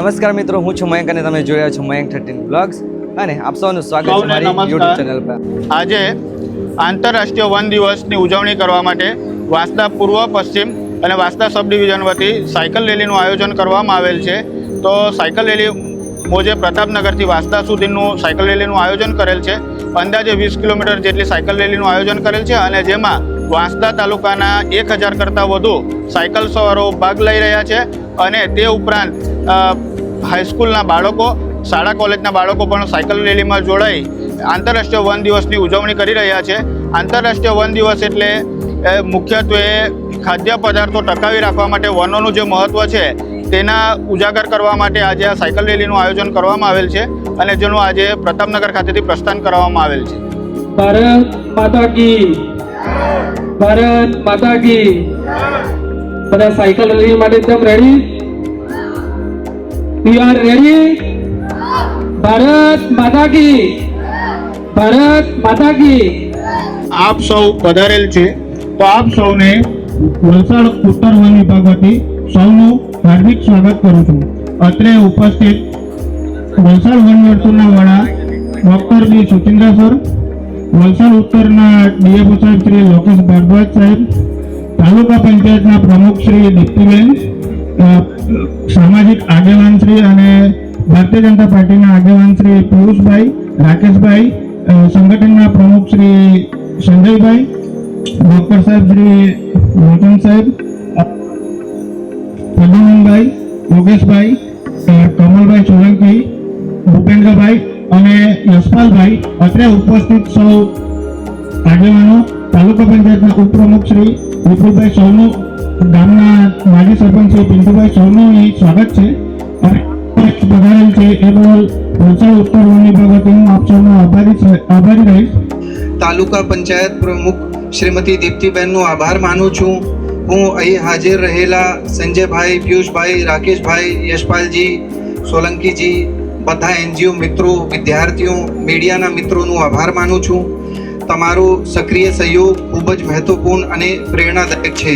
નમસ્કાર મિત્રો, હું છું મયંક અને તમે જોઈ રહ્યા છો મયંક 13 બ્લોગ્સ અને આપ સૌનું સ્વાગત છે મારી YouTube ચેનલ પર। આજે આંતરરાષ્ટ્રીય વન દિવસની ઉજવણી કરવા માટે વાંસદા પૂર્વ પશ્ચિમ અને વાંસદા સબ ડિવિઝન વતી સાયકલ રેલીનું આયોજન કરવામાં આવેલ છે। તો સાયકલ રેલી મોજે પ્રતાપનગરથી વાંસદા સુધીનું સાયકલ રેલીનું આયોજન કરેલ છે। અંદાજે 20 કિલોમીટર જેટલી સાયકલ રેલીનું આયોજન કરેલ છે અને જેમાં વાંસદા તાલુકાના 1000 કરતાં વધુ સાયકલ સવારો ભાગ લઈ રહ્યા છે અને તે ઉપરાંત હાઈસ્કૂલના બાળકો, શાળા કોલેજના બાળકો પણ સાયકલ રેલીમાં જોડાઈ આંતરરાષ્ટ્રીય વન દિવસની ઉજવણી કરી રહ્યા છે। આંતરરાષ્ટ્રીય વન દિવસ એટલે મુખ્યત્વે ખાદ્ય પદાર્થો ટકાવી રાખવા માટે વનોનું જે મહત્ત્વ છે તેના ઉજાગર કરવા માટે આજે આ સાયકલ રેલીનું આયોજન કરવામાં આવેલ છે અને જેનું આજે પ્રતાપનગર ખાતેથી પ્રસ્થાન કરવામાં આવેલ છે। ભારત માતા કી, ભારત માતા કી। બધા સાયકલ રેલી માટે એકદમ ready? You are ready? Bharat માતા કી, ભારત માતા કી। આપ સૌ પધારેલ છે તો આપ સૌને વલસાડ ઉત્તર વન વિભાગ વતી સૌનું હાર્દિક સ્વાગત કરું છું। અત્રે ઉપસ્થિત વલસાડ વન વર્તુળના વડા doctor B Suchindra sir, Valsad ઉત્તરના ડીએફઓ સાહેબ શ્રી લોકેશ ભારદ્વાજ સાહેબ, તાલુકા પંચાયતના પ્રમુખ શ્રી દીપ્તિબેન, સામાજિક આગેવાન શ્રી અને ભારતીય જનતા પાર્ટીના આગેવાન શ્રી પિયુષભાઈ, રાકેશભાઈ, સંગઠનના પ્રમુખ શ્રી સંજયભાઈ, ડૉક્ટર સાહેબ શ્રી મોચન સાહેબ, પ્રદ્યુમનભાઈ, યોગેશભાઈ, કમલભાઈ સોલંકી, ભૂપેન્દ્રભાઈ અને યશપાલભાઈ, અત્રે ઉપસ્થિત સૌ આગેવાનો, તાલુકા પંચાયતના ઉપપ્રમુખ શ્રી વિપુલભાઈ, સૌનું ગામના માજી સરપંચ શ્રી પિન્ટુભાઈ, સૌનું સ્વાગત છે અને પધારેલ છે એ બદલ વલસાડ ઉત્તર વન વિભાગ વતી હું આપ સૌનો આભારી રહીશ। તાલુકા પંચાયત પ્રમુખ શ્રીમતી દીપ્તિબેનનો આભાર માનું છું। હું અહીં હાજર રહેલા સંજયભાઈ, પિયુષભાઈ, રાકેશભાઈ, યશપાલજી, સોલંકીજી, બધા એનજીઓ મિત્રો, વિદ્યાર્થીઓ, મીડિયાના મિત્રોનો આભાર માનું છું। તમારો સક્રિય સહયોગ ખૂબ જ મહત્વપૂર્ણ અને પ્રેરણાદાયક છે।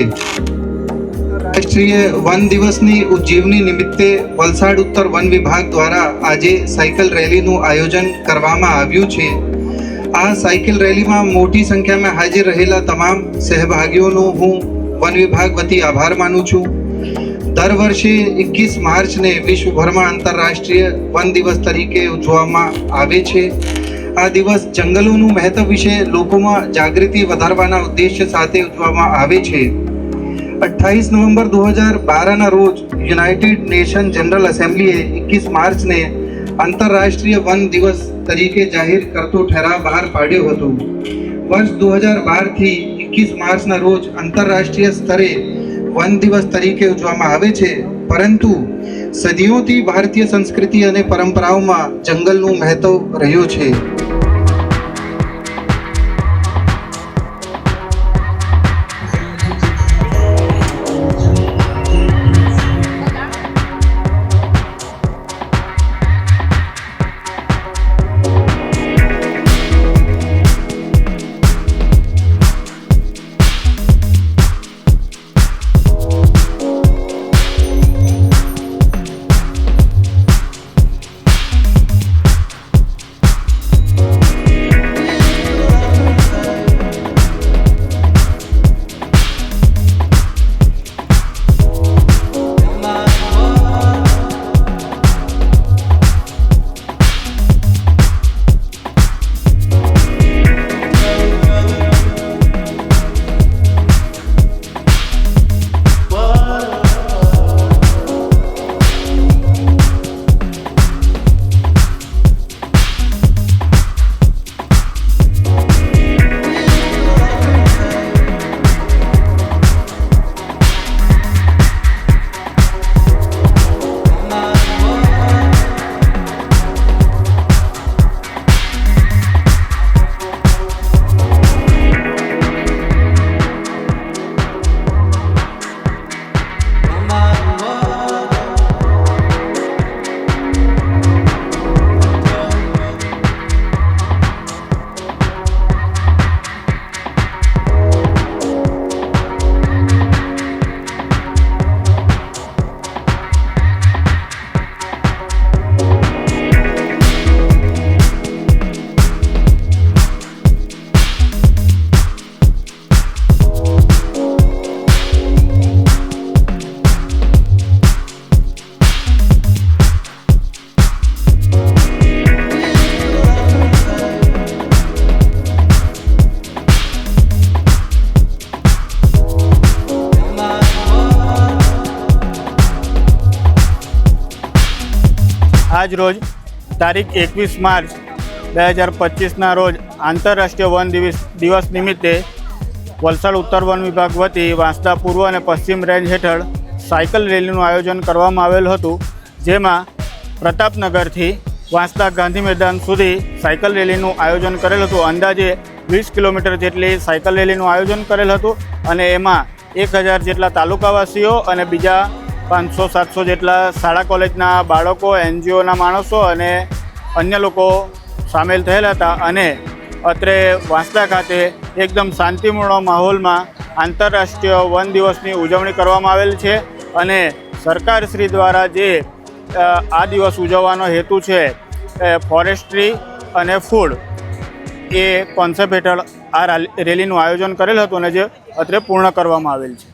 રાષ્ટ્રીય વન દિવસની ઉજવણી નિમિત્તે વલસાડ ઉત્તર વન વિભાગ દ્વારા આજે સાયકલ રેલીનું આયોજન કરવામાં આવ્યું છે। આ સાયકલ રેલીમાં મોટી સંખ્યામાં હાજર રહેલા તમામ સહભાગીઓનો હું વન વિભાગ વતી આભાર માનું છું। દર વર્ષે 21 માર્ચને વિશ્વભરમાં આંતરરાષ્ટ્રીય વન દિવસ તરીકે ઉજવવામાં આવે છે। આ દિવસ જંગલોનું મહત્વ વિશે લોકોમાં જાગૃતિ વધારવાના ઉદ્દેશ્ય સાથે ઉજવવામાં આવે છે। 28 નવેમ્બર 2012ના રોજ યુનાઇટેડ નેશન જનરલ એસેમ્બલીએ 21 માર્ચને આંતરરાષ્ટ્રીય વન દિવસ તરીકે જાહેર કરતો ઠરાવ બહાર પાડ્યો હતો। વર્ષ 2012થી 21 માર્ચના રોજ આંતરરાષ્ટ્રીય સ્તરે વન દિવસ તરીકે ઉજવવામાં આવે છે, પરંતુ સદીઓથી ભારતીય સંસ્કૃતિ અને પરંપરાઓમાં જંગલનું મહત્વ રહ્યું છે। આજ રોજ તારીખ 21 માર્ચ 2025ના રોજ આંતરરાષ્ટ્રીય વન દિવસ નિમિત્તે વલસાડ ઉત્તર વન વિભાગ વતી વાંસદા પૂર્વ અને પશ્ચિમ રેન્જ હેઠળ સાયકલ રેલીનું આયોજન કરવામાં આવેલ હતું, જેમાં પ્રતાપનગરથી વાંસદા ગાંધી મેદાન સુધી સાયકલ રેલીનું આયોજન કરેલ હતું. અંદાજે 20 કિલોમીટર જેટલી સાયકલ રેલીનું આયોજન કરેલ હતું અને એમાં 1000 જેટલા તાલુકાવાસીઓ અને બીજા 500-700 જેટલા શાળા કોલેજના બાળકો, NGOના માણસો અને અન્ય લોકો સામેલ થયેલા હતા. અને અત્રે વાંસદા ખાતે એકદમ શાંતિપૂર્ણ માહોલમાં આંતરરાષ્ટ્રીય વન દિવસની ઉજવણી કરવામાં આવેલ છે. અને સરકારશ્રી દ્વારા જે આ દિવસ ઉજવવાનો હેતુ છે ફોરેસ્ટ્રી અને ફૂડ એ કોન્સેપ્ટ હેઠળ આ રેલીનું આયોજન કરેલ હતું અને જે અત્રે પૂર્ણ કરવામાં આવેલ છે.